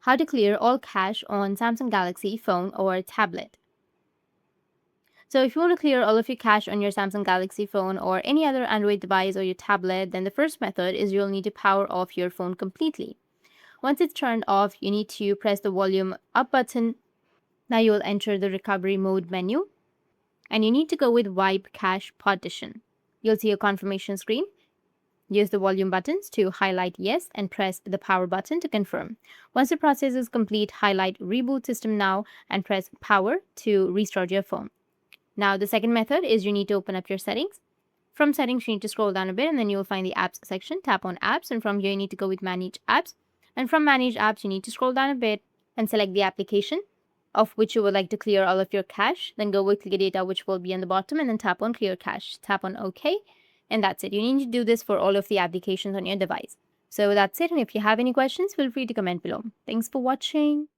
How to clear all cache on Samsung Galaxy phone or tablet. So if you want to clear all of your cache on your Samsung Galaxy phone or any other Android device or your tablet, then the first method is you'll need to power off your phone completely. Once it's turned off, you need to press the volume up button. Now you'll enter the recovery mode menu and you need to go with wipe cache partition. You'll see a confirmation screen. Use the volume buttons to highlight yes and press the power button to confirm. Once the process is complete, highlight reboot system now and press power to restart your phone. Now the second method is you need to open up your settings. From settings, you need to scroll down a bit and then you'll find the apps section. Tap on apps and from here you need to go with manage apps. And from manage apps, you need to scroll down a bit and select the application of which you would like to clear all of your cache. Then go with clear data, which will be on the bottom, and then tap on clear cache. Tap on OK, and that's it. You need to do this for all of the applications on your device. So that's it. And if you have any questions, feel free to comment below. Thanks for watching.